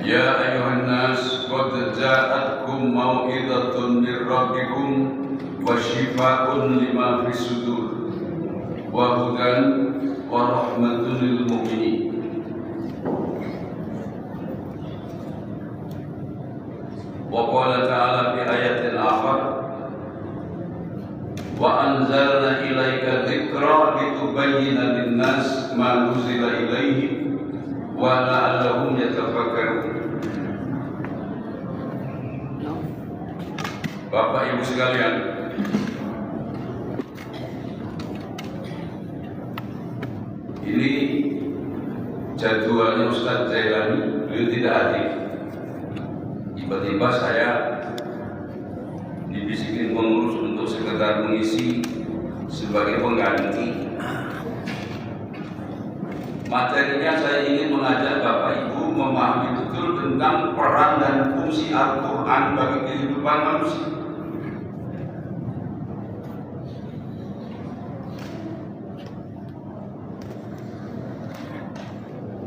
Ya ayuhan nas qad ja'atkum mau'izatun min rabbikum wa shifaa'un lima fis sudur wa hudan wa rahmatun lil mu'minin. Wa qala ta'ala fi ayatin akhar wa anzalna ilaika dzikra litubayyana lin-nas ma nuzila ilaihim wa la'allahum yatafakkarun. Bapak Ibu sekalian, ini jadwalnya Ustaz Jailani, beliau tidak hadir. Tiba-tiba saya dibisikin pengurus untuk sekedar mengisi sebagai pengganti. Materinya saya ingin mengajak Bapak Ibu memahami betul tentang peran dan fungsi Al-Quran bagi kehidupan manusia.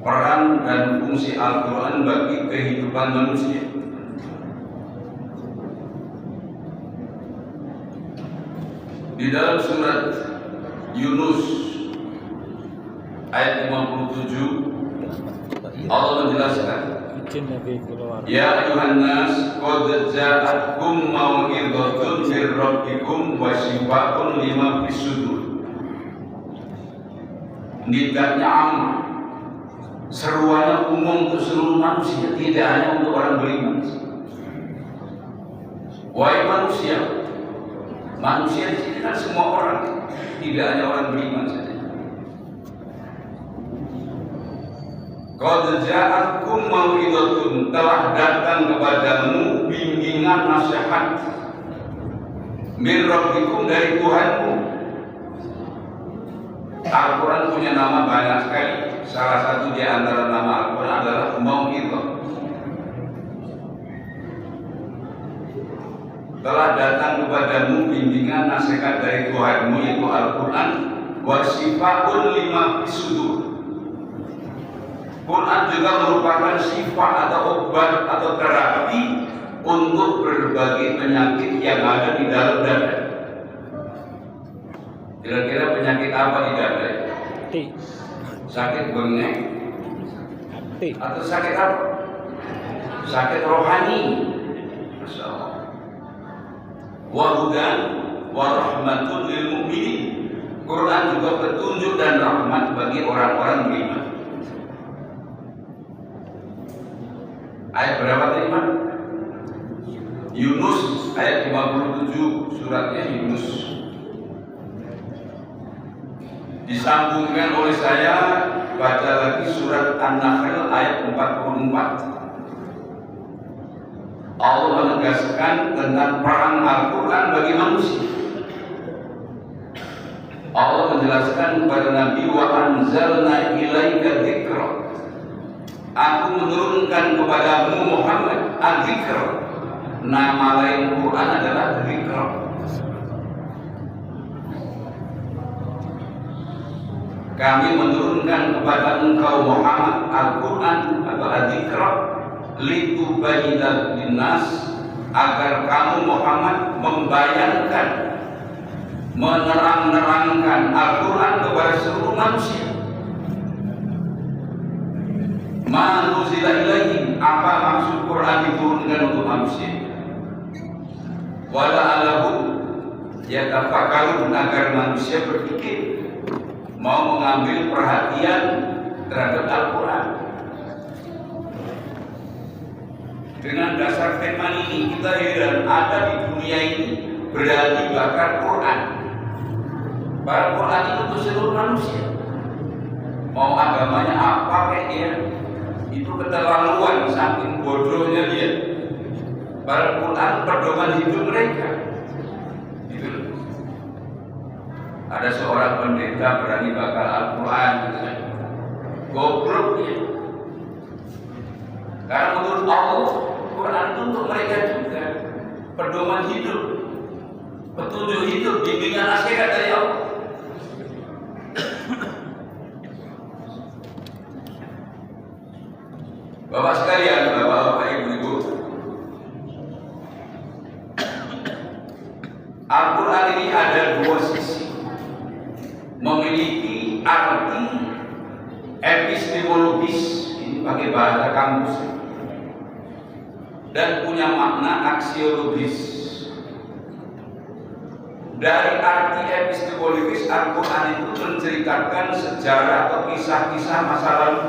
Peran dan fungsi Al-Quran bagi kehidupan manusia. Di dalam surat Yunus ayat 57 Allah menjelaskan, Ya ayuhan nas qad ja'atkum mau'izatun min rabbikum wa shifaa'un lima fis sudur. Nidanya aman, seruannya umum untuk seluruh manusia, tidak hanya untuk orang beriman. Wahai manusia, manusia di sini kan semua orang, tidak hanya orang beriman saja. Qad ja'atkum mau'izatun, telah datang kepadamu bimbingan nasihat min rabbikum, dari Tuhanmu. Al-Quran punya nama banyak sekali. Salah satu di antara nama Al-Quran adalah mau'izah. Telah datang kepadamu bimbingan nasihat dari Tuhanmu, yaitu Al-Quran, wa shifaa'un lima fis sudur. Quran juga merupakan sifat atau obat atau terapi untuk berbagai penyakit yang ada di dalam dada. Kira-kira penyakit apa di dada? Sakit bengek atau sakit apa? Sakit rohani. Masya Allah. Wa hudan wa rahmatun lil mu'minin. Quran juga petunjuk dan rahmat bagi orang-orang beriman. Ayat berapa tadi, Pak? Yunus ayat 57, suratnya Yunus. Disambungkan oleh saya, baca lagi surat An-Nahl ayat 44. Allah menegaskan tentang peran Al-Quran bagi manusia. Allah menjelaskan kepada Nabi, wa anzalna ilaika dzikra. Aku menurunkan kepadamu Muhammad al-dzikr. Nama lain Quran adalah dzikr. Kami menurunkan kepada engkau Muhammad Al-Quran atau al-dzikr litubayyana linnas, agar kamu Muhammad membayangkan, menerang-nerangkan Al-Quran kepada seluruh manusia. Ma nuzila ilaihim, apa maksud Quran diturunkan untuk manusia? Wa la'allahum yatafakkarun, agar manusia berpikir, mau mengambil perhatian terhadap Al-Quran. Dengan dasar tema ini kita heran, ada di dunia ini berani bakar Quran. Bahkan Quran itu untuk seluruh manusia. Mau agamanya apa kayak dia, itu keterlaluan, saking bodohnya dia. Bahkan Quran pedoman hidup mereka. Gitu. Ada seorang pendeta berani bakar Al-Quran, gitu. Goblok dia. Karena menurut Allah, Quran itu untuk mereka juga pedoman hidup, petunjuk hidup, bimbingan nasihat dari Allah. memiliki arti epistemologis, ini pakai bahasa kampus, dan punya makna aksiologis. Dari arti epistemologis, Al-Quran itu menceritakan sejarah atau kisah-kisah masa lalu.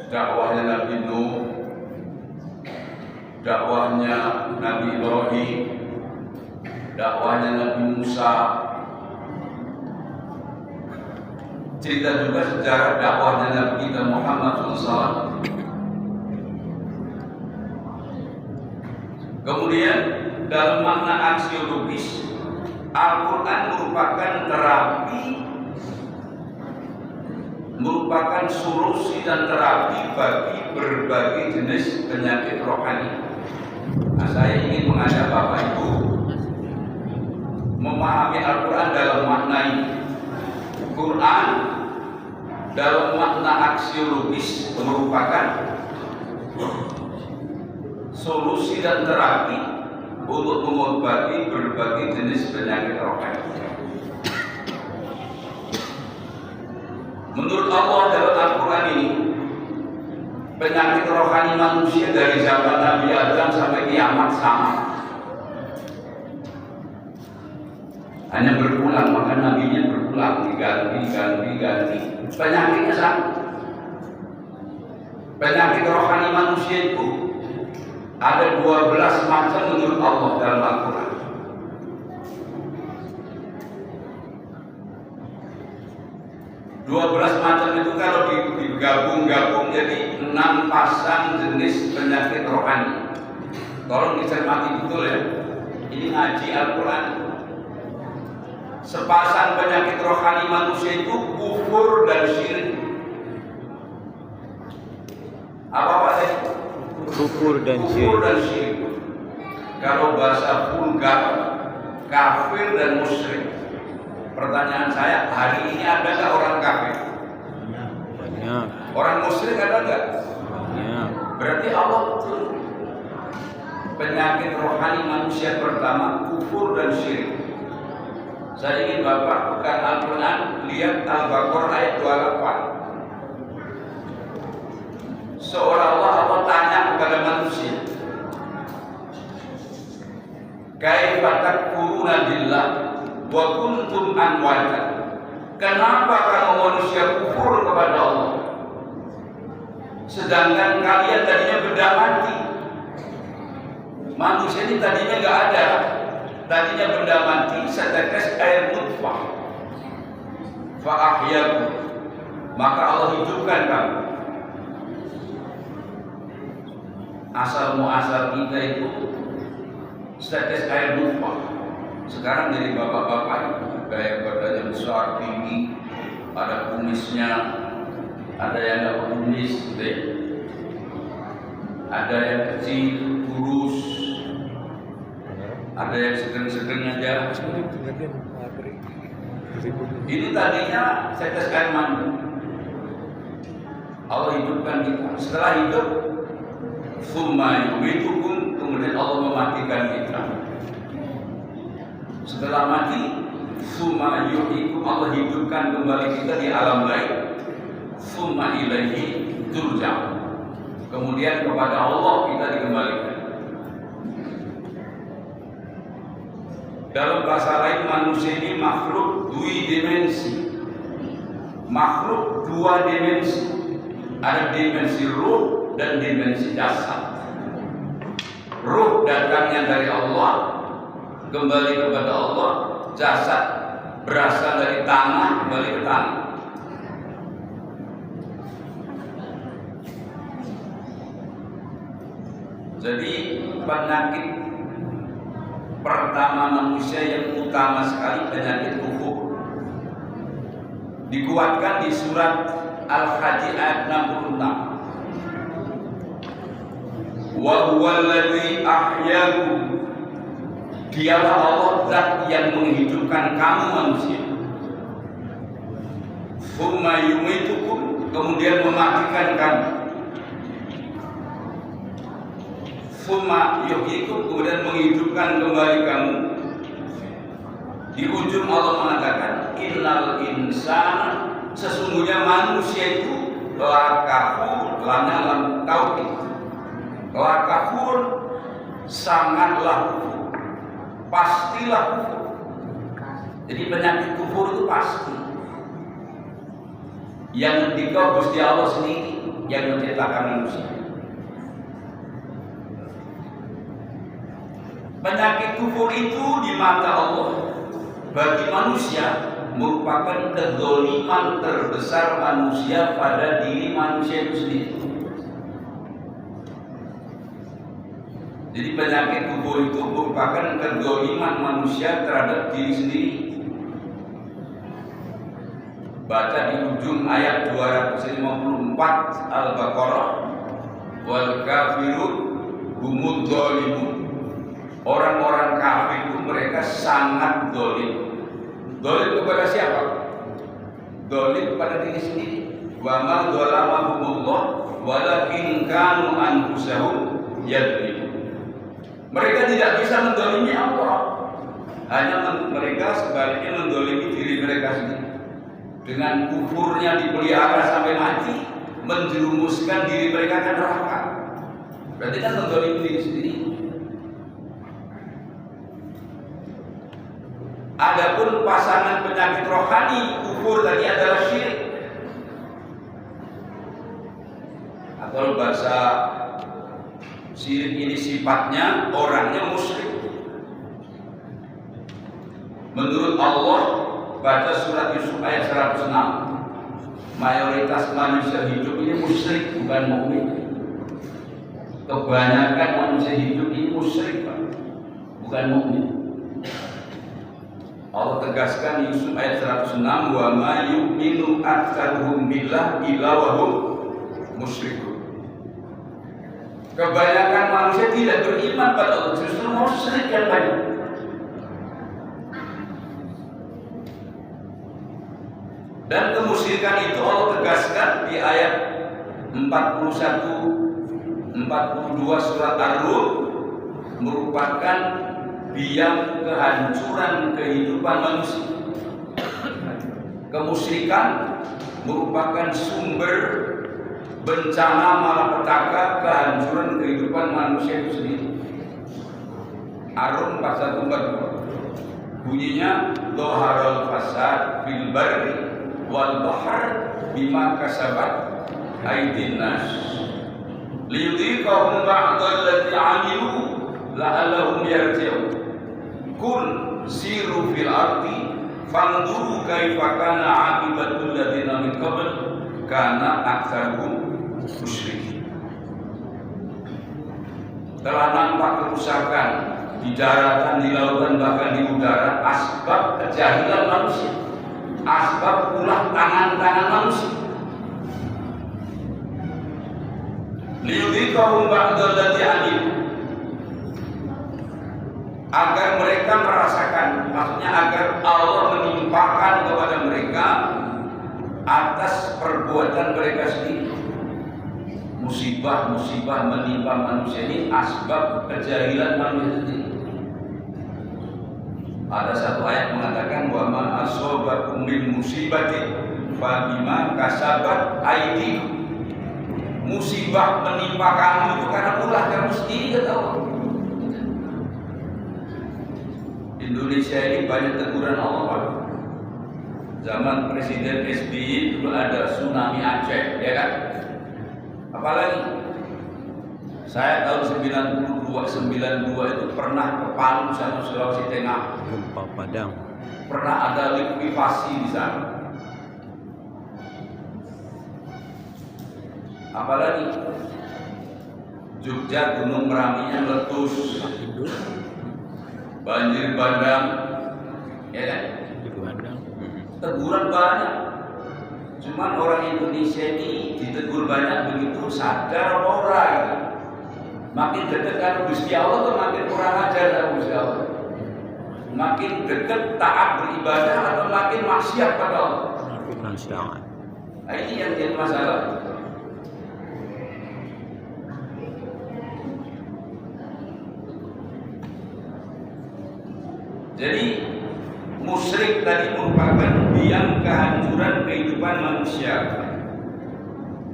Dakwahnya Nabi Nuh, dakwahnya Nabi Ibrahim, dakwahnya Nabi Musa. Cerita juga sejarah dakwahnya Nabi kita Muhammad SAW. Kemudian dalam makna aksiologis, Al-Quran merupakan terapi, merupakan solusi dan terapi bagi berbagai jenis penyakit rohani. Nah, saya ingin mengajak Bapak Ibu memahami Al-Quran dalam makna ini. Quran dalam makna aksiologis merupakan solusi dan terapi untuk mengobati berbagai jenis penyakit rohani. Menurut Allah dalam Al-Quran ini, penyakit rohani manusia dari zaman Nabi Adam sampai kiamat sama. Hanya berulang, maka nabinya berulang, diganti. Penyakitnya sama. Penyakit rohani manusia itu ada 12 macam menurut Allah dalam Al-Quran. 12 macam itu kalau digabung-gabung jadi 6 pasang jenis penyakit rohani. Tolong dicermati betul ya. Ini ngaji Al-Quran. Sepasang penyakit rohani manusia itu kufur dan syirik. Apa tadi? Kufur dan syirik. Kalau bahasa vulgar, kafir dan musyrik. Pertanyaan saya, hari ini adakah orang kafir? Banyak. Orang musyrik ada enggak? Banyak. Berarti Allah betul. Penyakit rohani manusia pertama kufur dan syirik. Saya ingin Bapak buka Al-Quran, lihat Al-Baqarah ayat 28. Seolah-olah Allah tanya kepada manusia, kaifa takfuruna billah wa kuntum amwatan. Kenapa kamu manusia kufur kepada Allah, sedangkan kalian tadinya benda mati? Manusia ini tadinya nggak ada, tadinya benda mati, setetes air nutfah. Fa ahyakum, maka Allah hidupkan kamu. Asal muasal kita itu setetes air nutfah. Sekarang jadi bapak-bapak, gaya badannya besar, tinggi, ada kumisnya, ada yang nggak kumis, ada yang kecil, kurus, ada yang sedang-sedang aja. Ini tadinya setetes air mani. Allah hidupkan kita. Setelah hidup, tsumma yumitukum, kemudian Allah mematikan kita. Setelah mati, tsumma yuhyikum, Allah hidupkan kembali kita di alam lain. Tsumma ilaihi turja'un, kemudian kepada Allah kita dikembalikan. Dalam bahasa lain, manusia ini makhluk dua dimensi. Makhluk dua dimensi. Ada dimensi ruh dan dimensi jasad. Ruh datangnya dari Allah, kembali kepada Allah. Jasad berasal dari tanah, kembali ke tanah. Jadi penyakit pertama manusia yang utama sekali penyakit kufur. Dikuatkan di surat Al-Hajj ayat 66. Wa huwallazi ahyakum, dialah Allah zat yang menghidupkan kamu manusia. Tsumma yumitukum, kemudian mematikan kamu. Tsumma yuhyikum, kemudian menghidupkan kembali kamu. Di ujung Allah mengatakan innal insana, sesungguhnya manusia itu lakafur, lana lam tauhid. Lakafur sangatlah kufur, pastilah kufur. Jadi penyakit kufur itu pasti. Yang dikau Gusti Allah sendiri yang menciptakan manusia. Penyakit kufur itu di mata Allah bagi manusia merupakan kezaliman terbesar manusia pada diri manusia itu sendiri. Jadi penyakit kufur itu merupakan kezaliman manusia terhadap diri sendiri. Baca di ujung ayat 254 Al-Baqarah, wal kafirun humud dzalimun. Orang-orang kafir itu mereka sangat zalim. Zalim kepada siapa? Zalim pada diri sendiri. Wa ma dzalamahumullah walakin kanu anfusahum yadzlimun. Mereka tidak bisa menzalimi Allah. Hanya mereka sebaliknya menzalimi diri mereka sendiri. Dengan kufurnya dipelihara sampai mati, menjerumuskan diri mereka ke neraka. Berarti kan menzalimi diri sendiri. Adapun pasangan penyakit rohani kufur tadi adalah syirik. Atau bahasa syirik ini sifatnya orangnya musyrik. Menurut Allah, baca surat Yusuf ayat 106, mayoritas manusia hidup ini musyrik, bukan mukmin. Kebanyakan manusia hidup ini musyrik, bukan mukmin. Allah tegaskan di Yusuf ayat 106, wa ma yu'minu aktsaruhum billah illa wa hum musyrikun. Kebanyakan manusia tidak beriman pada Allah, justru musyrik yang banyak. Dan kemusyrikan itu Allah tegaskan di ayat 41, 42 surat Ar-Rum, merupakan biang kehancuran kehidupan manusia. Kemusyrikan merupakan sumber bencana malapetaka kehancuran kehidupan manusia itu sendiri. Ar-Rum 4142 bunyinya dhaharal fasad fil barri wal bahr bima kasabat aydin nas liyudhiqahum ba'da allati 'amilu la'allahum yarji'un. Kul siru fil ardi fanzuru kaifa kana 'aqibatul ladzina min qabl kana aktsaruhum musyrikin. Telah nampak kerusakan di daratan, di lautan, bahkan di udara, asbab kejahilan manusia, asbab ulah tangan-tangan manusia. Liyudhiqahum ba'da allati 'amilu, agar mereka merasakan, maksudnya agar Allah menimpakan kepada mereka atas perbuatan mereka sendiri. Musibah-musibah menimpa manusia ini asbab kejahilan manusia sendiri. Ada satu ayat mengatakan wa ma asobakum min musibatin fa bima kasabat aydikum. Musibah menimpa kamu itu karena ulah kamu sendiri, kata Allah. Indonesia ini banyak teguran Allah, Pak. Zaman Presiden SBY dulu ada tsunami Aceh, ya kan? Apalagi saya tahun 92 itu pernah ke Palu sama Sulawesi Tengah. Gempa Padang. Pernah ada likuifasi di sana. Apalagi Jogja Gunung Merapinya meletus. Banjir bandang, ya kan? Teguran banyak. Cuman orang Indonesia ini ditegur banyak begitu sadar orang gitu. Makin dekat kan Gusti Allah tuh makin kurang ajar sama Gusti Allah. Makin dekat taat beribadah atau makin maksiat pada Allah. Nah, ini yang jadi masalah. Jadi musyrik tadi merupakan biang kehancuran kehidupan manusia.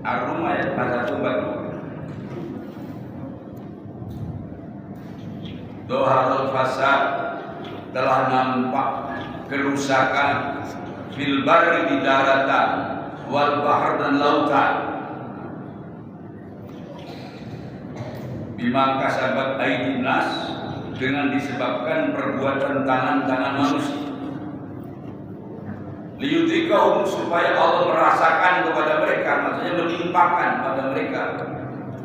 Ar-Rum ayat 41. Doharul fasad, telah nampak kerusakan fil barri di daratan wal bahar dan lautan bima kasabat aydin nas, dengan disebabkan perbuatan tangan-tangan manusia. Liyudhikahum, supaya Allah merasakan kepada mereka, maksudnya menimpakan pada mereka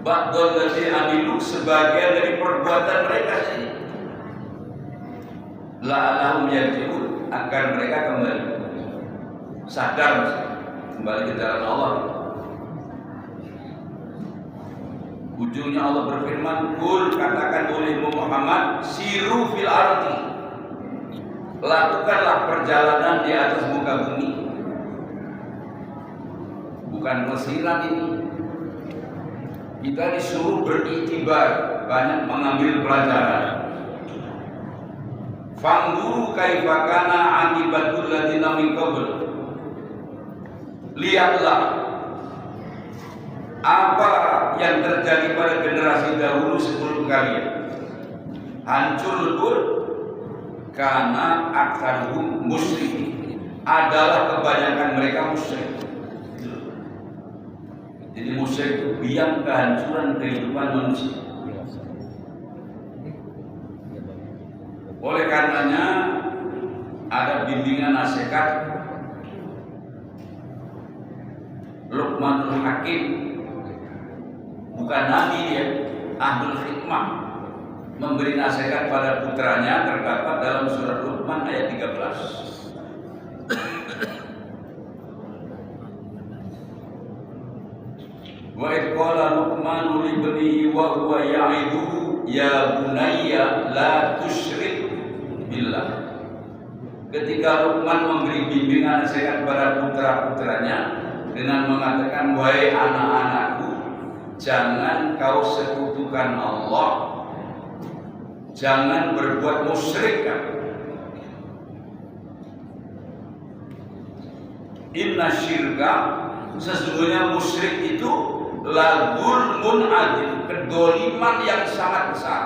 ba'dal ladzi amilu, sebagian dari perbuatan mereka sendiri. La'allahum yarji'un, agar mereka kembali sadar, kembali ke jalan Allah. Ujungnya Allah berfirman, "Qul," katakan olehmu Muhammad, "siru fil ardi," lakukanlah perjalanan di atas muka bumi. Bukan pelesiran ini. Kita disuruh beriktibar, banyak mengambil pelajaran. Fanzuru kaifa kana aqibatul ladzina min qabl. Lihatlah apa yang terjadi pada generasi dahulu sebelum kalian. Hancur lebur, karena aksaruhum musyrik, adalah kebanyakan mereka musyrik. Jadi musyrik itu biang kehancuran kehidupan manusia. Oleh karenanya ada bimbingan nasihat Luqmanul Hakim, bukan nabi ya, ahlul hikmah, memberi nasihat pada putranya, terdapat dalam surat Luqman ayat 13. Wa idh qala Luqmanu li ibnihi wa huwa ya'iduhu ya bunayya la tusyrik billah. Ketika Luqman memberi bimbingan nasihat kepada putra-putranya dengan mengatakan, wahai anak-anakku, jangan kau sekutukan Allah, jangan berbuat musyrik. Inna syirka, sesungguhnya musyrik itu la dzulmun adzim, kedoliman yang sangat besar.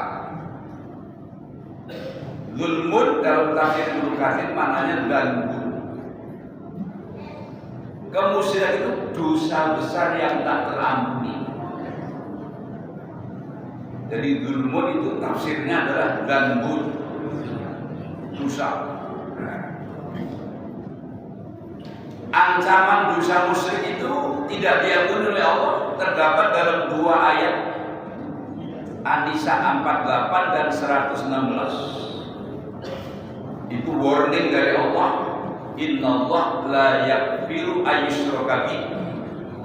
Zulmun dalam tafsir Ibnu Katsir maknanya ganggu. Kemusyrikan itu dosa besar yang tak terampuni. Jadi zulmun itu tafsirnya adalah ganggu, dosa. Ancaman dosa musyrik itu tidak diampuni oleh Allah, terdapat dalam dua ayat, An-Nisa 48 dan 116. Itu warning dari Allah, innallaha la yaghfiru ayyushraka bihi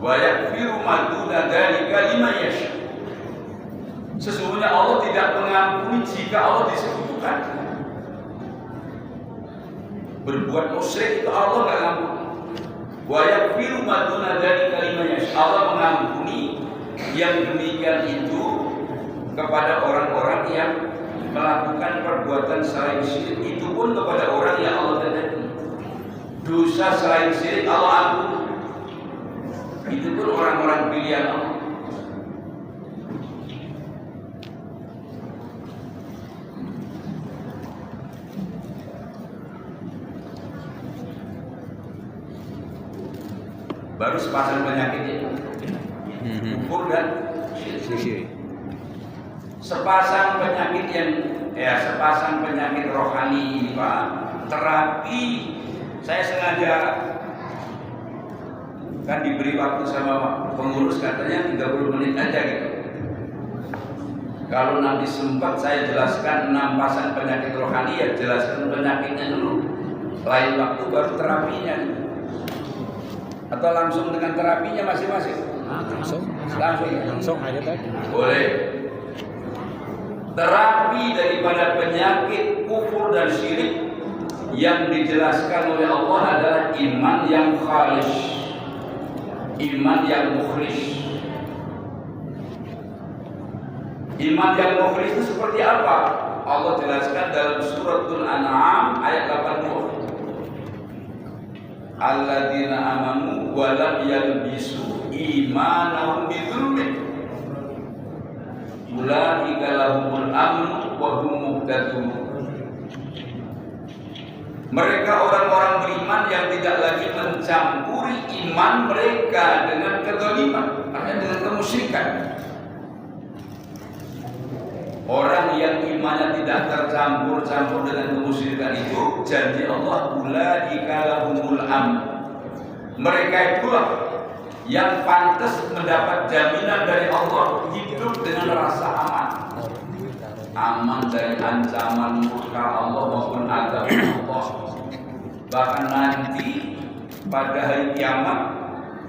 wa yaghfiru ma duna dzalika liman yasha. Sesungguhnya Allah tidak mengampuni jika Allah disekutukan. Berbuat musyrik itu Allah enggak ngampuni. Wa yaghfiru ma duna dzalika liman yasha. Allah mengampuni yang demikian itu kepada orang-orang yang melakukan perbuatan selain syirik, itu pun kepada orang yang Allah kehendaki. Dosa selain syirik Allah ampuni, itu pun orang-orang pilihan Allah. Baru sepasang penyakitnya, kufur dan syirik. Sepasang penyakit sepasang penyakit rohani ini Pak, terapi. Saya sengaja kan diberi waktu sama pengurus, katanya 30 menit aja gitu. Kalau nanti sempat saya jelaskan 6 pasang penyakit rohani, ya jelaskan penyakitnya dulu, lain waktu baru terapinya. Atau langsung dengan terapinya masing-masing? Langsung aja tadi. Boleh. Terapi daripada penyakit kufur dan syirik yang dijelaskan oleh Allah adalah iman yang khalis, iman yang mukhlis. Iman yang mukhlis itu seperti apa? Allah jelaskan dalam suratul An'am ayat 80. alladzina amanu wa lam yalbisu imanahum bidzulmin ulaika lahumul amnu wa hum muhtadun. Mereka orang-orang beriman yang tidak lagi mencampuri iman mereka dengan kezaliman, artinya dengan kemusyrikan. Orang yang imannya tidak tercampur-campur dengan kemusyrikan itu, janji Allah, ulaika lahumul amn. Mereka itulah yang pantas mendapat jaminan dari Allah, hidup dengan rasa aman. Aman dari ancaman murka Allah maupun azab Allah. Bahkan nanti pada hari kiamat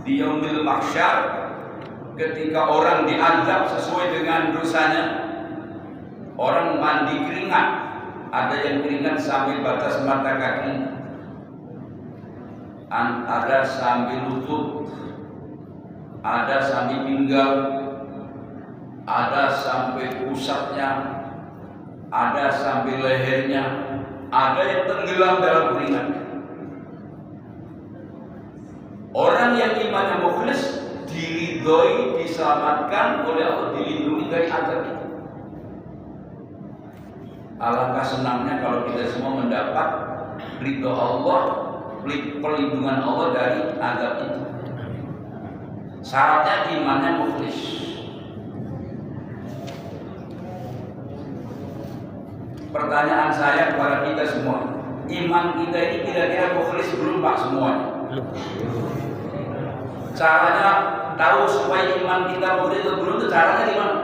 di yaumil mahsyar, ketika orang diazab sesuai dengan dosanya, orang mandi keringat, ada yang keringat sampai batas mata kaki, ada sampai lutut, ada sampai pinggang, ada sampai pusatnya, ada sampai lehernya, ada yang tenggelam dalam keringat. Orang yang imannya mukhlis diridhoi, diselamatkan oleh Allah, dilindungi dari azab itu. Alangkah senangnya kalau kita semua mendapat ridho Allah, perlindungan Allah dari azab itu. Syaratnya imannya mukhlis. Pertanyaan saya kepada kita semua, iman kita ini kira-kira mukhlis belum Pak semuanya? Caranya tahu supaya iman kita mukhlis atau belum, itu caranya gimana?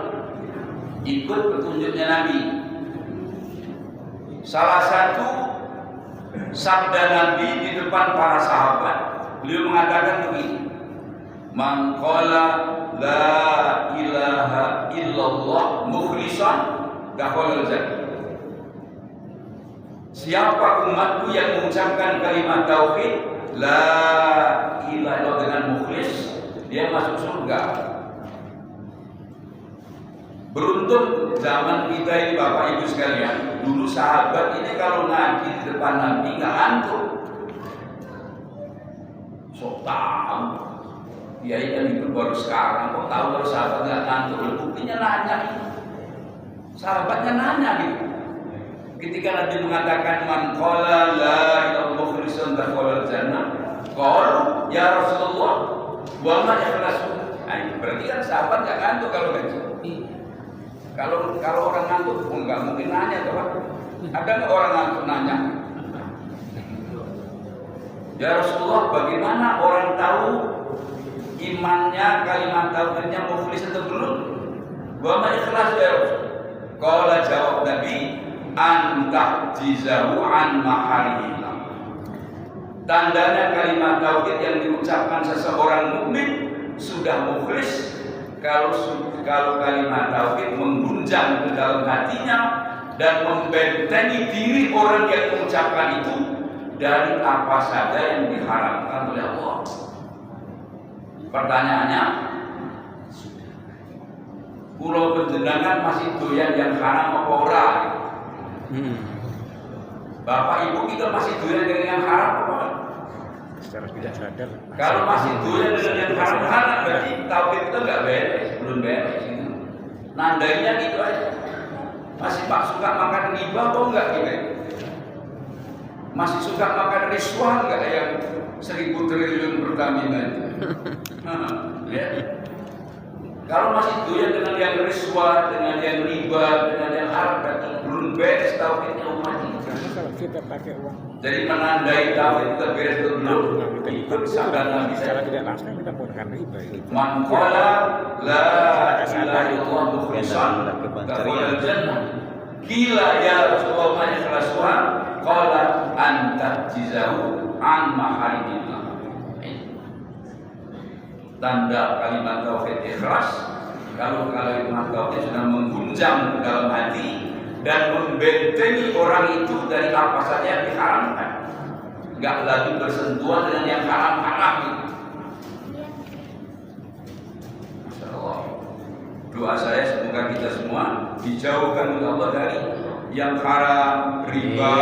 Ikut petunjuknya Nabi. Salah satu sabda Nabi di depan para sahabat, beliau mengatakan begini, man qala la ilaha illallah mukhlishan dakhala jannah. Siapa umatku yang mengucapkan kalimat tauhid la ilaha illallah dengan mukhlis, dia masuk surga. Beruntung zaman kita ini Bapak Ibu sekalian, dulu sahabat ini kalau ngaji di depan Nabi nggak ngantuk. Sok tahu, dia kan itu baru sekarang kok tahu kalau sahabat nggak ngantuk. Buktinya nanya, sahabatnya nanya gitu. Ketika Nabi mengatakan man qala la ilaha mukhlishan dakhala jannah, qalu ya Rasulullah wa ma ikhlasun. Nah, berarti kan sahabat nggak ngantuk kalau ngaji. Kalau orang ngantuk, nggak mungkin nanya, tuh. Ada nggak orang ngantuk nanya? Ya Rasulullah, bagaimana orang tahu imannya, kalimat tauhidnya mukhlis atau belum? Wa ma ikhlas ya Rasul. Qala jawab Nabi, antah jizahu an maharimillah. Tandanya kalimat tauhid yang diucapkan seseorang mukmin sudah mukhlis kalau kalimat tauhid menggunjang ke dalam hatinya dan membentengi diri orang yang mengucapkan itu dari apa saja yang diharamkan oleh Allah. Pertanyaannya, pulau penjenengan masih doyan yang haram apa ora? Bapak Ibu kita masih doyan dengan yang haram apa? Secara tidak sadar. Kalau masih doyan dengan yang haram, berarti tauhid itu nggak beres, belum beres. Nandainya gitu aja. Masih Pak suka makan riba atau enggak gitu? Masih suka makan riswah enggak yang 1.000 triliun Pertamina itu? Ya. Kalau masih doyan dengan yang riswah, dengan yang riba, dengan yang haram, berarti belum beres tauhidnya umat ini. Kalau kita pakai uang, jadi menandai tauhid kita beres itu belum. Ikut sabda Nabi secara tidak langsung kita menggunakan riba itu. Man qala la ilaha illallah mukhlishan dakhala jannah. Qila ya Rasulullah ma ikhlasuha? Qala anta jizahu an maharimillah. Tanda kalimat tauhid ikhlas, kalau kalimat tauhid sudah menggunjang dalam hati dan membentengi orang itu dari apa saja yang diharamkan, nggak lagi bersentuhan dengan yang haram-haram itu. Masya Allah. Doa saya semoga kita semua dijauhkan oleh Allah dari yang haram, riba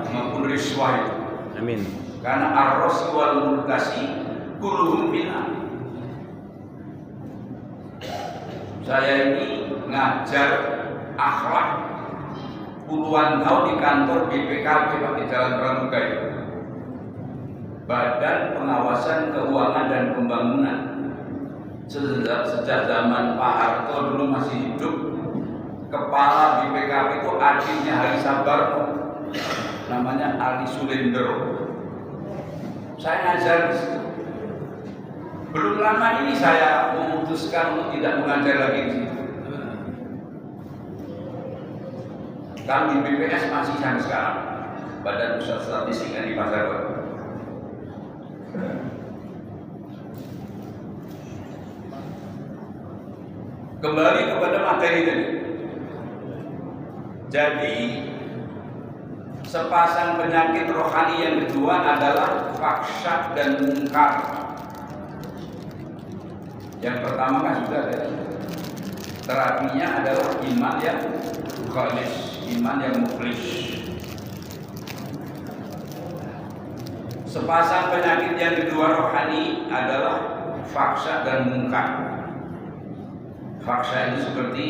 maupun riswah itu. Amin. Karena ar-rasi wal murtasi kulluhum finnar. Saya ini ngajar akhlak puluhan tahun di kantor BPKB di Jalan Pramuka itu. Badan Pengawasan Keuangan dan Pembangunan. Sejak zaman Pak Harto dulu masih hidup, kepala BPKB itu adiknya Hari Sabarno, namanya Ali Sulendro. Saya ngajar di situ. Belum lama ini saya memutuskan untuk tidak mengajar lagi di situ. Kalau di BPS masih sampai sekarang, Badan Pusat Statistik di Pasar Baru. Kembali kepada materi tadi. Jadi sepasang penyakit rohani yang kedua adalah fahsyah dan munkar. Yang pertama kan sudah ada. Terapinya adalah iman yang khalis, iman yang mukhlis. Sepasang penyakit yang kedua rohani adalah fahsyah dan munkar. Fahsyah itu seperti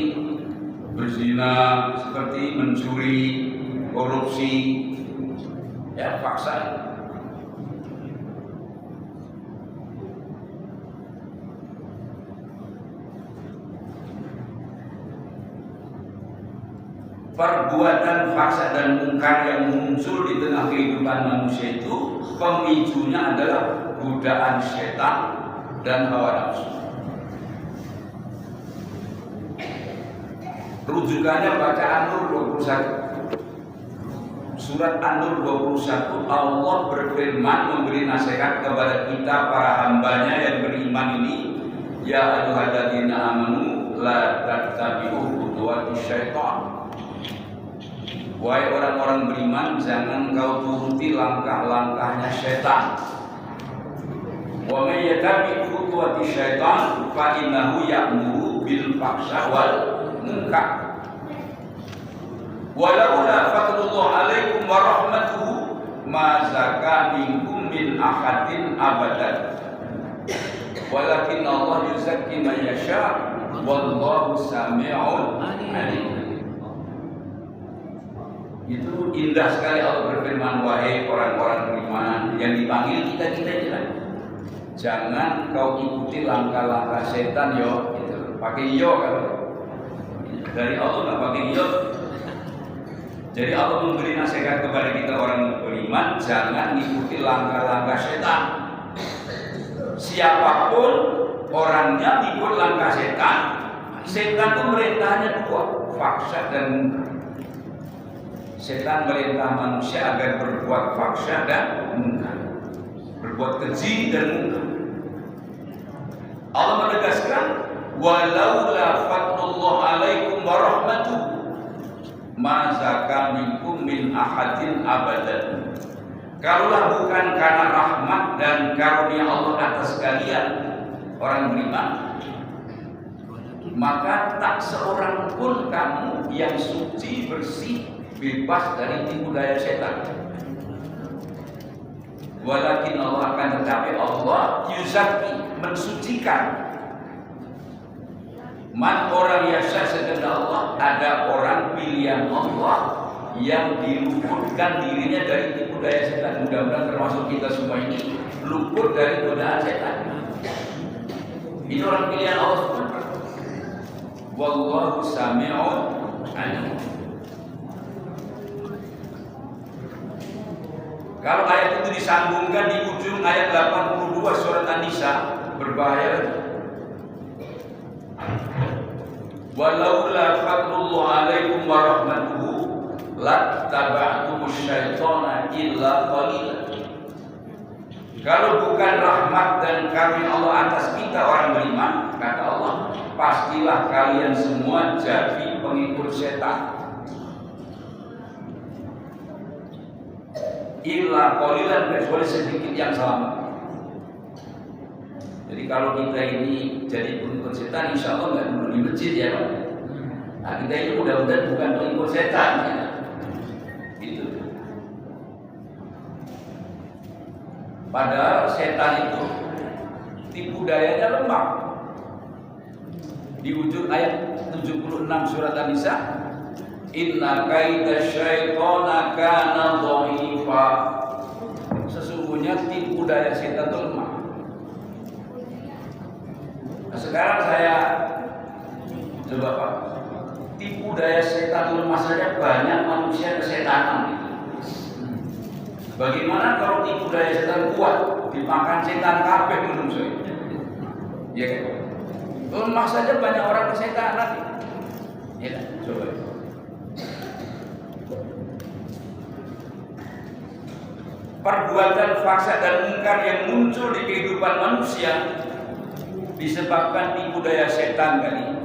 berzina, seperti mencuri, korupsi, ya fahsyah. Perbuatan fahsyah dan munkar yang muncul di tengah kehidupan manusia itu pemicunya adalah godaan setan dan hawa nafsu. Rujukannya baca An-Nur 21. Surat An-Nur 21, Allah berfirman memberi nasihat kepada kita para hambanya yang beriman ini, ya ayyuhalladzina amanu la tattabi'u khutuwati syaitan. Wahai orang-orang beriman, jangan kau turuti langkah-langkahnya setan. Wa may yattabi' khutuwati syaitan fa innahu ya'muru bil fahsya wal munkar. Walaula fadlullah alaikum wa rahmatuhu ma zaka minkum min ahadin abadan. Walakin Allah yuzakki man yasha wallahu sami'un alim. Itu indah sekali Allah berfirman, wahai orang-orang beriman yang dipanggil kita juga. Jangan kau ikuti langkah-langkah setan yo, gitu. Pakai yo kalau dari Allah nggak pakai yo. Jadi Allah memberi nasihat kepada kita orang beriman, jangan ikuti langkah-langkah setan. Siapapun orangnya ikut langkah setan, setan itu merintahnya dua, fahsyah dan munkar. Setan merintah manusia agar berbuat fahsyah dan munkar, berbuat keji dan munkar. Allah menegaskan, walaula fadlullah alaikum wa rahmatuhu ma zaka minkum min ahadin abadan. Kalaulah bukan karena rahmat dan karunia Allah atas kalian orang beriman, maka tak seorang pun kamu yang suci, bersih, bebas dari tipu daya setan. Walakin Allah akan tetapi Allah yuzaki, mensucikan. Man orang yasha sekehendak Allah, ada orang pilihan Allah yang diluputkan dirinya dari tipu daya setan. Mudah-mudahan termasuk kita semua ini luput dari godaan setan. Ini orang pilihan Allah semua. Wallahu sami'un alim. Kalau ayat itu disambungkan di ujung ayat 82 surat An-Nisa, berbahaya lagi. Walaula fadlullah alaikum wa rahmatuhu lattaba'tumus syaitana illa qalila. Kalau bukan rahmat dan karunia Allah atas kita orang beriman, kata Allah, pastilah kalian semua jadi pengikut setan. Illa qalilan, kecuali sedikit yang selamat. Jadi kalau kita ini jadi pengikut setan, insya Allah nggak dulu di masjid ya Pak. Nah kita ini mudah-mudahan bukan pengikut setan ya. Gitu. Padahal setan itu tipu dayanya lemah. Di ujung ayat 76 surat An-Nisa, inna kaida syaitana kana dha'ifa. Sesungguhnya tipu daya setan itu lemah. Nah, sekarang saya coba Pak, tipu daya setan lemah saja banyak manusia kesetanan gitu. Bagaimana kalau tipu daya setan kuat, dimakan setan kabeh menungso? Ya kan? Lemah saja banyak orang kesetanan. Ya kan? Coba. Perbuatan fasad dan mungkar yang muncul di kehidupan manusia disebabkan tipu daya setan kali.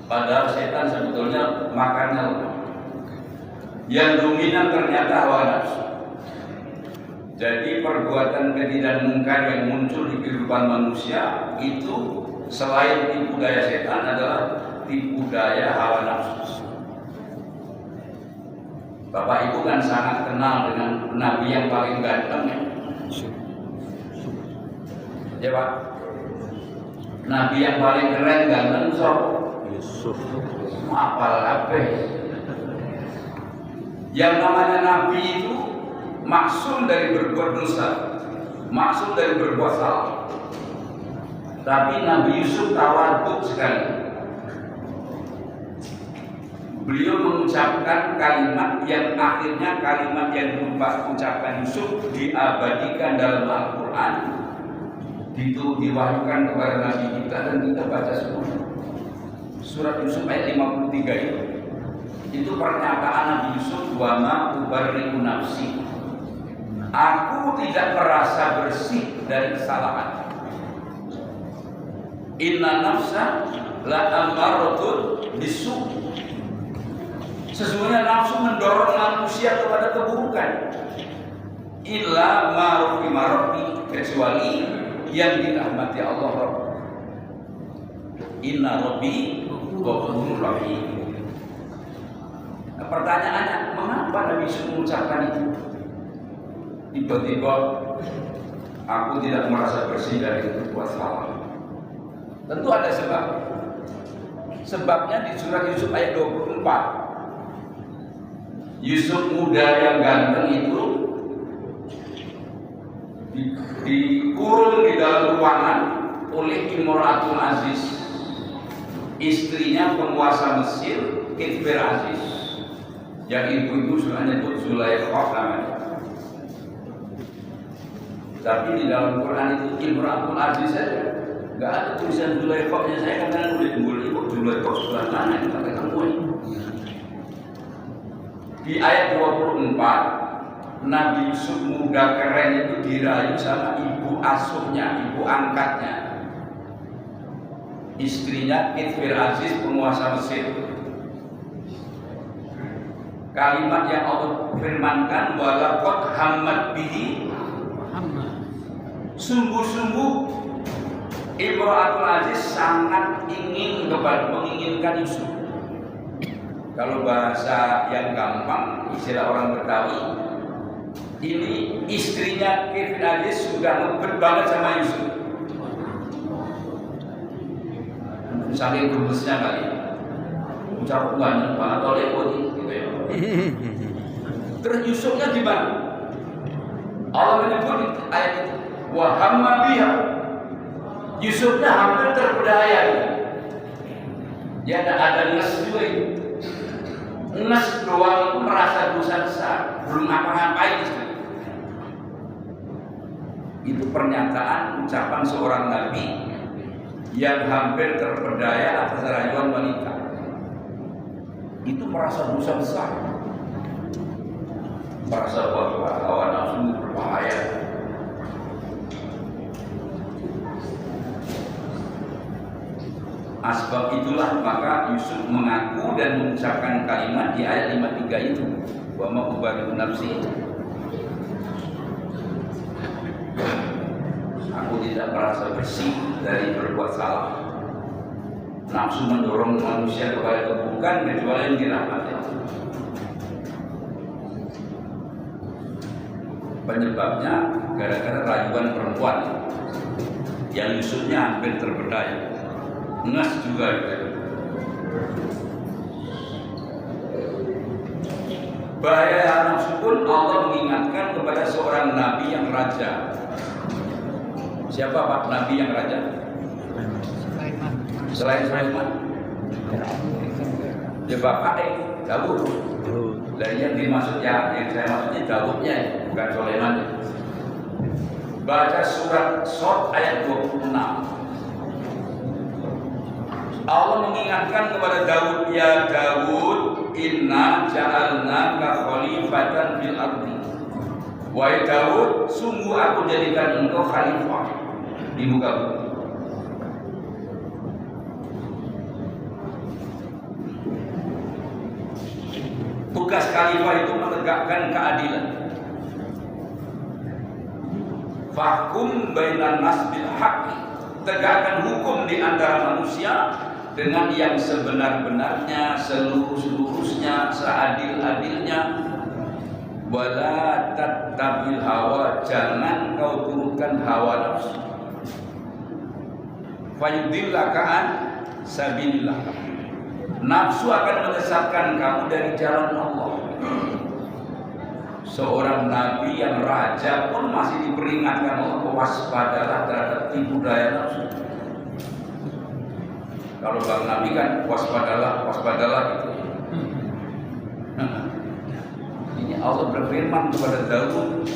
Padahal setan sebetulnya makannya lemah. Yang dominan ternyata hawa nafsu. Jadi perbuatan keji dan mungkar yang muncul di kehidupan manusia itu selain tipu daya setan adalah tipu daya hawa nafsu. Bapak Ibu kan sangat kenal dengan Nabi yang paling ganteng ya. Ya Pak. Nabi yang paling keren ganteng Yusuf. apal apa? Yang namanya Nabi itu maksum dari berbuat dosa, maksum dari berbuat salah. Tapi Nabi Yusuf tawaduk sekali. Beliau mengucapkan kalimat yang akhirnya kalimat yang berupa ucapan Yusuf diabadikan dalam Al-Quran, itu diwahyukan kepada Nabi kita dan kita baca semua. Surat Yusuf ayat 53 itu pernyataan Nabi Yusuf, wa ma ubarri'u nafsi. Aku tidak merasa bersih dari kesalahan. Inna nafsa la ammaratun bisu. Sesungguhnya nafsu mendorong manusia kepada keburukan. Illa ma rahima rabbi, kecuali yang dirahmati Allah Rabb. Inna rabbi ghafurur rahim. Nah, pertanyaannya, mengapa Nabi Yusuf mengucapkan itu? Tiba-tiba aku tidak merasa bersih dari berbuat salah. Tentu ada sebab. Sebabnya di surat Yusuf ayat 24. Yusuf muda yang ganteng itu dikurung di dalam ruangan oleh Imratul Aziz, istrinya penguasa Mesir, Kitfir Aziz, yang ibu-ibu sudah nyebut Zulaikha namanya. Tapi di dalam Quran itu Imratul Aziz saja, nggak ada tulisan Zulaikha-nya. Saya kadang nulis ibu Zulaikha sebelah mana kita ketemu ini. Di ayat 24, Nabi Yusuf muda keren itu dirayu sama ibu asuhnya, ibu angkatnya, istrinya Kitfir Aziz, penguasa Mesir. Kalimat yang Allah firmankan, walaqad hammat bihi, sungguh-sungguh Imratul Aziz sangat menginginkan Yusuf. Kalau bahasa yang gampang, istilah orang Betawi, ini istrinya Kitfir Aziz sudah ngebet banget sama Yusuf. Saking gemesnya kali, ucap banyak banget oleh gitu ya. Terus Yusufnya gimana? Allah menyebut ayat itu, wa hamma biha. Yusufnya hampir terpedaya. Ya ada nes juga itu. Nes doang itu merasa dosa besar, belum ngapa-ngapain. Itu pernyataan ucapan seorang nabi yang hampir terpedaya atas rayuan wanita. Itu merasa dosa besar, merasa bahwa hawa nafsu berbahaya. Sebab itulah maka Yusuf mengaku dan mengucapkan kalimat di ayat 53 itu, wa ma ubari'u nafsi. Aku tidak merasa bersih dari berbuat salah. Nafsu mendorong manusia kepada keburukan kecuali yang dirahmati Allah. Penyebabnya gara-gara rayuan perempuan yang yusufnya hampir terberdaya. Ngas juga gitu. Bahaya nafsu pun Allah mengingatkan kepada seorang nabi yang raja. Siapa Pak nabi yang raja? Selain Sulaiman? Ya Bapak Daud. Dan yang dimaksud yang saya maksudnya Daudnya, bukan Sulaiman. Baca surat Shad ayat 26. Allah mengingatkan kepada Daud, ya Daud, inna ja'alnaka khalifatan fil ardi. Wahai Daud, sungguh aku jadikan engkau khalifah di muka bumi. Tugas khalifah itu menegakkan keadilan. Fahkum bainan nas bil haqqi. Tegakkan hukum di antara manusia dengan yang sebenar-benarnya, seluruh-seluruhnya, seadil-adilnya. Wala tattabil hawa, jangan kau turutkan hawa nafsu. Fayudillaka an sabilillah. Nafsu akan menyesatkan kamu dari jalan Allah. Seorang nabi yang raja pun masih diperingatkan Allah, waspadalah terhadap tipu daya nafsu. Kalau bang nabi kan waspadalah gitu. Ini Allah berfirman kepada Daud,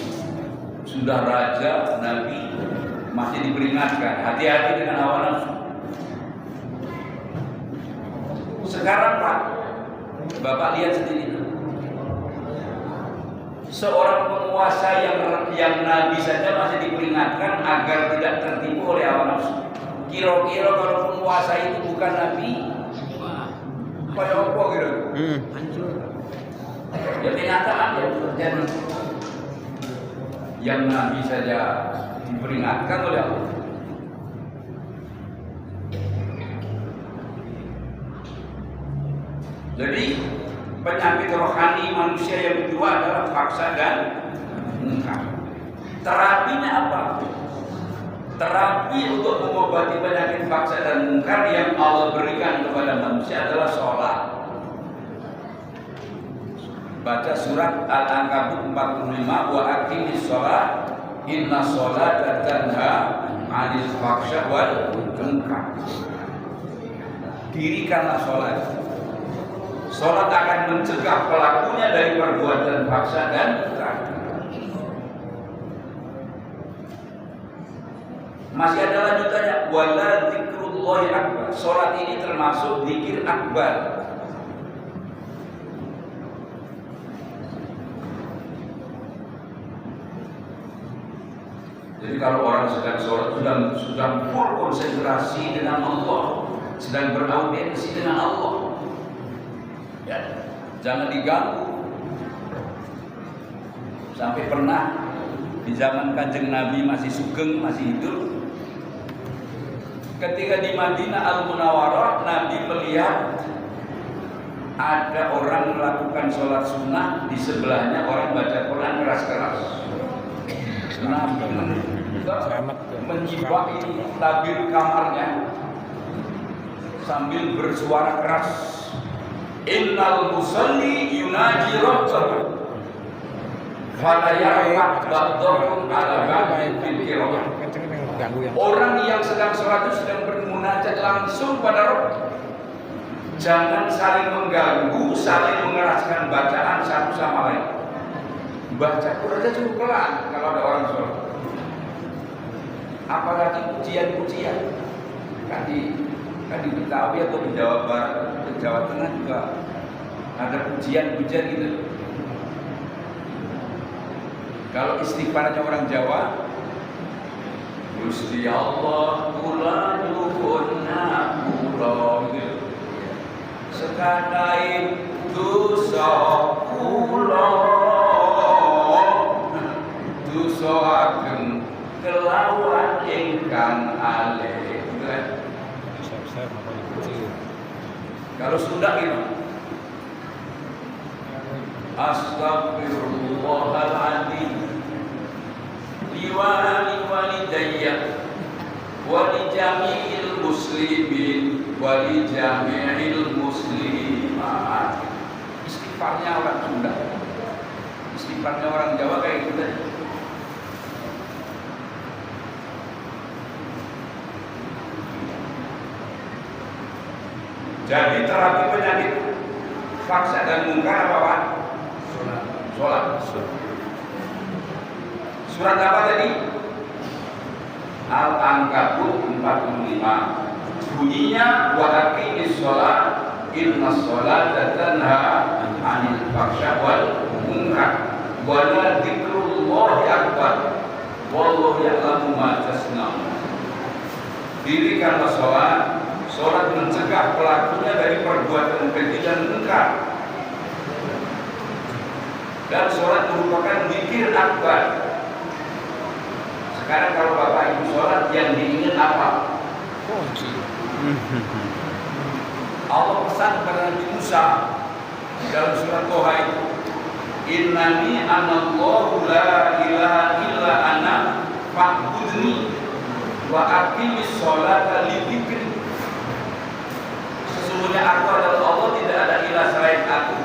sudah raja, nabi, masih diperingatkan, hati-hati dengan hawa nafsu. Sekarang Pak, Bapak lihat sendiri, seorang penguasa yang nabi saja masih diperingatkan agar tidak tertipu oleh hawa nafsu. Kira-kira kalau penguasa itu bukan nabi, kayak apa gitu? Hancur. Ya kenyataan ya terjadi. Yang nabi saja diperingatkan oleh Allah. Jadi penyakit rohani manusia yang kedua adalah faksa dan munkar. Terapinya apa? Terapi untuk mengobati penyakit faksa dan munkar yang Allah berikan kepada manusia adalah sholat. Baca surat Al-Ankabut 45, wa aqimis sholat inna sholata tanha 'anil fahsya wal munkar. Dirikanlah sholat. Sholat akan mencegah pelakunya dari perbuatan faksa dan munkar. Masih ada lanjutannya, wala dzikrullahi akbar. Sholat ini termasuk zikir akbar. Jadi kalau orang sedang sholat sudah full konsentrasi dengan Allah, sedang beraudiensi dengan Allah, ya, jangan diganggu. Sampai pernah di zaman Kanjeng Nabi masih sugeng, masih hidup, ketika di Madinah Al-Munawwarah, Nabi melihat ada orang melakukan sholat sunnah, di sebelahnya orang baca Quran keras-keras. Nabi menjiwai tabir kamarnya sambil bersuara keras, innal musalli yunaji rabbahu fala yarfa' ba'dakum ala ba'din fil qira'ah. Orang yang sedang sholat itu sedang bermunajat langsung pada Rabb. Jangan saling mengganggu, saling mengeraskan bacaan satu sama lain. Baca Quran aja cukup pelan kalau ada orang sholat. Apalagi pujian-pujian. Kan di Betawi atau di Jawa Barat, di Jawa Tengah juga ada pujian-pujian gitu. Kalau istighfarnya orang Jawa, Gusti Allah kula nyuwun ngapura gitu. Sekadai dosa kula dosa ageng kelawan ingkang alih. Kalau sudah gitu, astagfirullahaladzim liwalidayya wa li jami'il muslimin wa li jami'il muslimat. Istighfarnya orang Sunda, istighfarnya orang Jawa kayak gitu. Jadi terapi penyakit faksa dan mungkar apa Pak? Sholat. Surat apa tadi? Al-Ankabut 45. Bunyinya wa aqimis sholat innas sholata tanha 'anil fahsya wal munkar wa la dzikrullahi akbar wallahu ya'lamu ma tasna'un. Dirikanlah sholat. Sholat mencegah pelakunya dari perbuatan keji dan munkar. Dan sholat merupakan zikir akbar. Sekarang kalau Bapak Ibu sholat yang diingat apa? Allah pesan kepada Nabi Musa dalam surat Toha itu, Innani anallahu la ilaha illa ana fa'budni wa aqimis sholata li dzikri. Sesungguhnya aku adalah Allah, tidak ada ilah selain aku.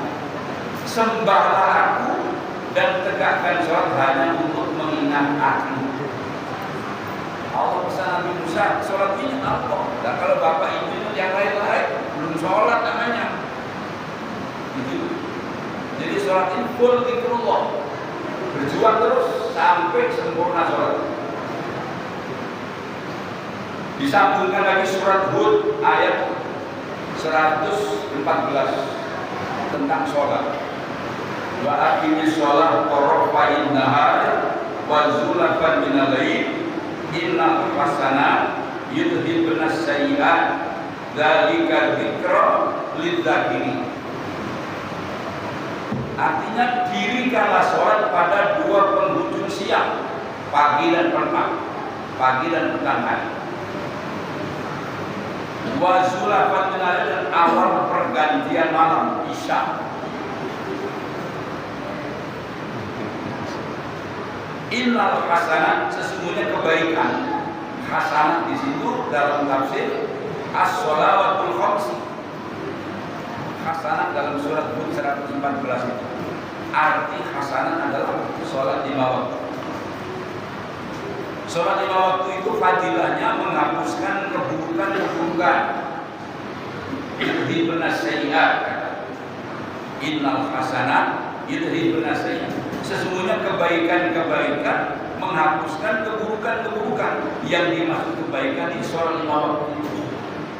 Sembahlah aku dan tegakkan sholat hanya untuk mengingat aku. Allah pesan Nabi Musa, sholat ini apa? Dan kalau Bapak Ibu yang lain-lain belum sholat namanya. Gitu. Jadi sholat ini full zikrullah, berjuang terus sampai sempurna sholat. Disambungkan lagi surat Hud ayat 114 tentang sholat. Wa aqimis sholat tarafai nahar wa zulafan minal lail innal hasanat yudhibnas sayyi'at dzalika dzikra lidzakirin. Artinya dirikanlah sholat pada dua penghujung siang, pagi dan petang, pagi dan petang hari. Wa zulafan minal lail, dan awal pergantian malam isya. Innal hasanat, sesungguhnya kebaikan. Hasanat di situ dalam tafsir as-shalawatul khamsi. Hasanat dalam surat Hud 114 itu. Arti hasanat adalah sholat 5 waktu. Sholat 5 waktu itu fadilahnya menghapuskan keburukan-keburukan. Yudhibnas sayyi'at. Innal hasanat yudhibnas sayyi'at. Sesungguhnya kebaikan-kebaikan menghapuskan keburukan-keburukan. Yang dimaksud kebaikan di sholat 5 waktu itu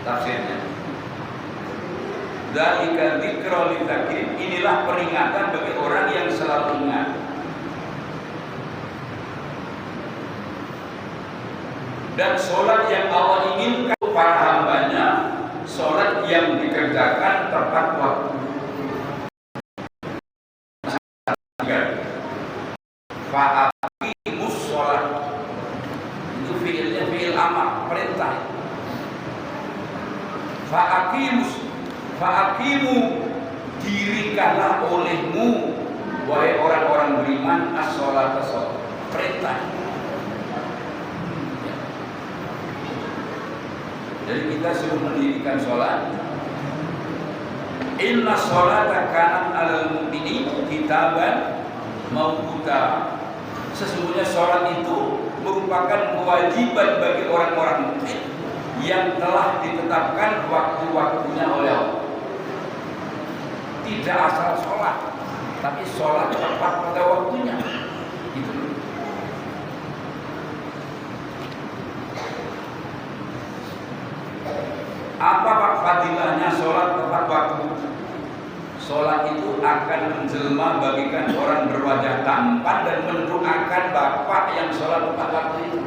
tafsirnya. Dzalika dzikra lidzakirin, inilah peringatan bagi orang yang selalu ingat. Dan sholat yang Allah inginkan para hambanya, sholat yang dikerjakan tepat waktu. Fa'aqimus sholat, itu fiilnya fiil amar, perintah. Fa'aqimu, dirikanlah olehmu wahai orang-orang beriman as-sholat, perintah. Jadi kita suruh mendirikan sholat. Inna sholata kanat alal mu'minin kitaban mawquta. Sesungguhnya sholat itu merupakan kewajiban bagi orang-orang mukmin yang telah ditetapkan waktu-waktunya oleh Allah. Tidak asal sholat, tapi sholat tepat pada waktunya. Gitu. Apa Pak fadilahnya sholat tepat waktu? Sholat itu akan menjelma bagikan orang berwajah tampan dan mendoakan bapak yang sholat tepat waktu itu.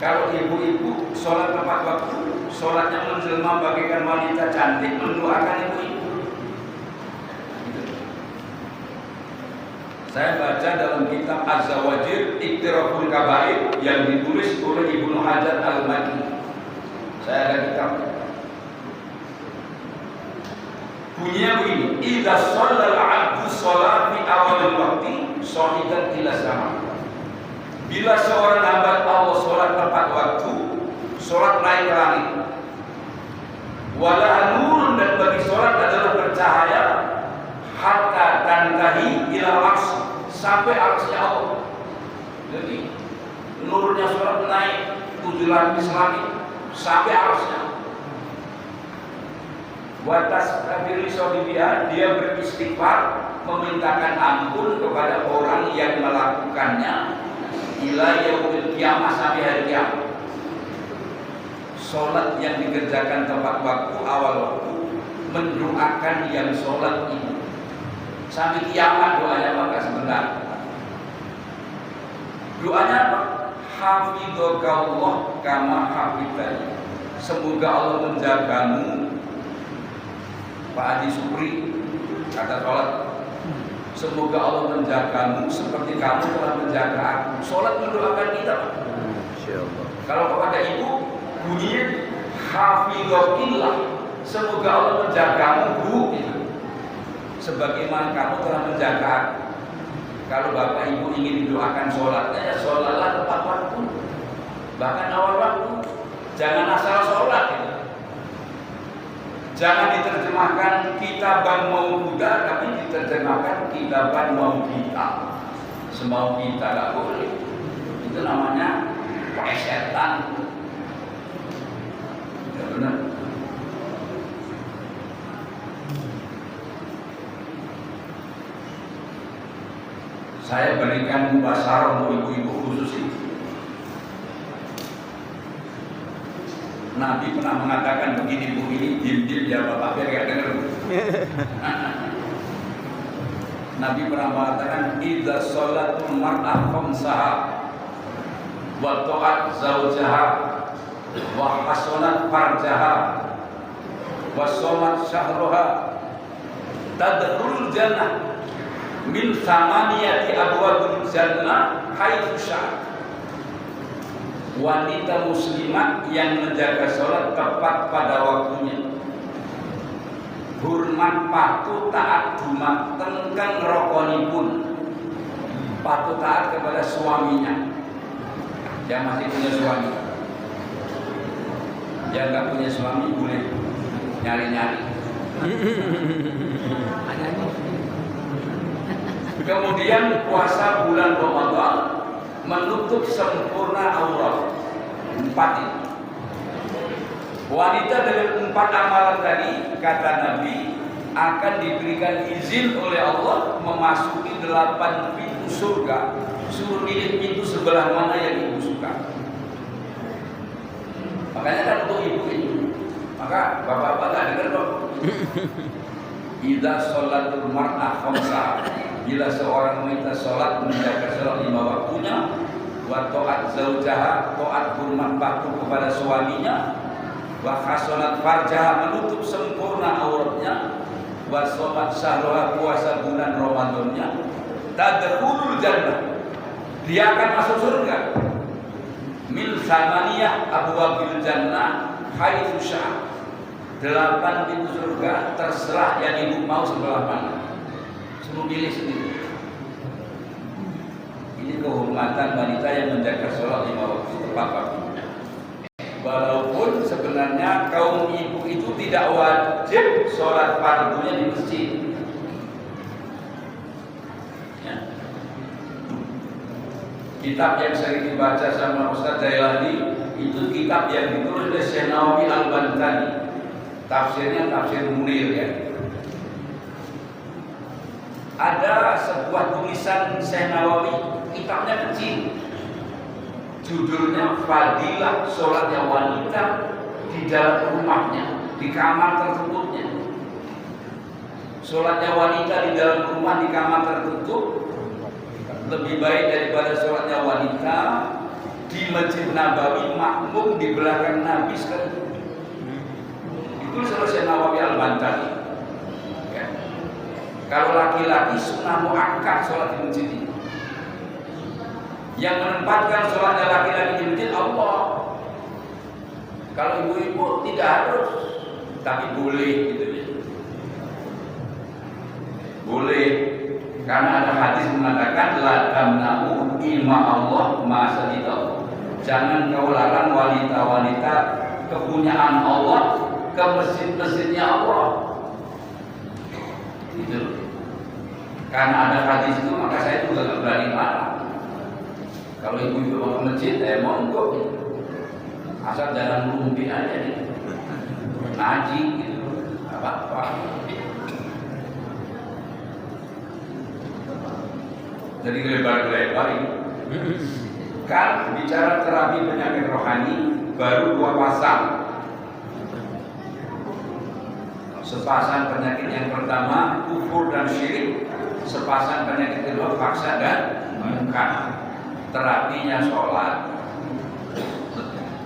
Kalau ibu-ibu sholat tepat waktu, sholatnya menjelma bagikan wanita cantik, mendoakan ibu-ibu. Gitu. Saya baca dalam kitab Az-Zawajir Iktiraful Kabair yang ditulis oleh Ibnu Hajar Al-Makki. Saya ada kitab. Bunyinya begini, idza shallal 'abdu shalat fi awal waqti shahidat ila sama. Bila seorang hamba Allah sholat tepat waktu, sholat naik ke langit. Wala nurun, dan bagi sholat adalah bercahaya hatta tantahi ila ars, sampai arsy Allah. Jadi nurnya sholat naik 7 lapis langit sampai arsy. Watas kafir sohibia, dia beristighfar, memintakan ampun kepada orang yang melakukannya ila yaumil kiamah, sampai hari kiamat. Sholat yang dikerjakan tepat waktu, awal waktu, mendoakan yang sholat itu sampai kiamat. Doanya maka sebentar. Doanya apa? Hafidhakallah kama hafidhani. Semoga Allah menjagamu, Pak Haji Supri kata sholat. Semoga Allah menjagamu seperti kamu telah menjaga aku. Sholat mendoakan kita. Insyaallah. Kalau kepada ibu bunyinya hafidhakillah, semoga Allah menjagamu bu, sebagaimana kamu telah menjaga aku. Kalau bapak ibu ingin didoakan sholatnya, ya sholatlah tepat waktu, bahkan awal waktu. Jangan asal sholat ya. Jangan diterjemahkan kitaban mau Buddha, tapi diterjemahkan kitaban mau kita. Semau kita gak boleh. Itu namanya setan. Ya benar. Saya berikan mubasarah untuk ibu-ibu khusus ini. Nabi pernah mengatakan begini, bu, ini jim-jim ya bapak biar gak denger. Nabi pernah mengatakan idza sholatul mar'ah khamsaha wa ta'at zawjaha wa hasanat farjaha wa shamat syahruha tadkhulul jannah min samaniyati abwabil jannah haitsu syaa. Wanita muslimat yang menjaga sholat tepat pada waktunya, hormat patuh taat dumateng rokonipun, patuh taat kepada suaminya. Yang masih punya suami, yang nggak punya suami boleh nyari-nyari. Kemudian puasa bulan Ramadan menutup sempurna aurat. 4 ini. Wanita dari 4 amalan tadi, kata Nabi, akan diberikan izin oleh Allah memasuki 8 pintu surga. Suruh pilih pintu sebelah mana yang ibu suka. Makanya kan untuk ibu ini. Maka bapak-bapak tak dengar dong. Idza sholatul mar'ah khamsa, bila seorang wanita sholat menjaga sholat 5 waktunya, wa ta'at zaujaha, ta'at hormat patuh kepada suaminya, wa hasanat farjaha, menutup sempurna auratnya, wa shamat syahruha, puasa bulan Ramadannya, tadkhulul jannah, dia akan masuk surga. Min samaniyah abwabil jannah haitsu syaa. 8 pintu surga, terserah yang ibu mau sebelah mana. Suruh pilih sendiri. Ini kehormatan wanita yang menjaga sholat 5 waktu tepat waktunya. Walaupun sebenarnya kaum ibu itu tidak wajib sholat fardunya di masjid. Ya. Kitab yang sering dibaca sama Ustaz Jailani itu kitab yang ditulis oleh Syekh Nawawi Al-Bantani. Tafsirnya tafsir Munir ya. Ada sebuah tulisan Syekh Nawawi, kitabnya kecil, judulnya Fadilah Sholatnya Wanita di Dalam Rumahnya, di kamar tertutupnya. Sholatnya wanita di dalam rumah di kamar tertutup lebih baik daripada sholatnya wanita di Masjid Nabawi makmum di belakang Nabi sekali. Itu selesai Nawawi Al-Bantani. Kalau laki-laki sunnah muakkad sholat di masjid ini. Yang menempatkan sholatnya laki-laki di masjid Allah. Kalau ibu-ibu tidak harus, tapi boleh gitu ya. Boleh, karena ada hadis mengatakan la tamna'u ilmu Allah masa itu. Jangan kau larang wanita-wanita kepunyaan Allah ke masjid-masjidnya Allah. Itu. Karena ada hadis itu maka saya juga nggak berani marah. Kalau ibu-ibu mau ke masjid, monggo. Asal jangan melumpi aja nih. Ngaji gitu, apa-apa. Jadi lebar-lebar ini. Kan bicara terapi penyakit rohani baru 2 pasang. Sepasang penyakit yang pertama kufur dan syirik, sepasang penyakit kedua paksa dan mungkar. Terapinya sholat.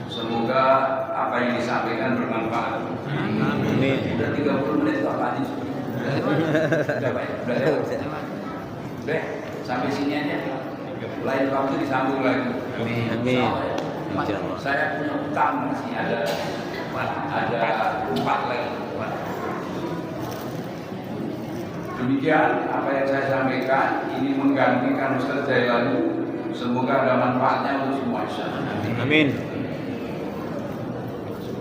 Semoga apa yang disampaikan bermanfaat. Amin. Udah 30 menit itu apa aja? Udah baik, udah sampai sini aja. Lain waktu disambung lagi. Amin. Insyaallah. Saya punya utang masih ada 4 lagi. Demikian apa yang saya sampaikan, ini menggantikan Ustaz Jailani. Semoga ada manfaatnya untuk semua insyaallah. Amin.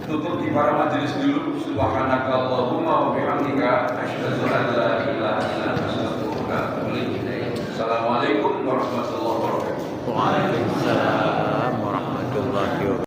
Tutup di para majelis dulu. Subhanakallahumma wa bihamdika asyhadu an la ilaha illa anta astaghfiruka wa atubu ilaik. Assalamualaikum warahmatullahi wabarakatuh. Waalaikumsalam warahmatullahi wabarakatuh.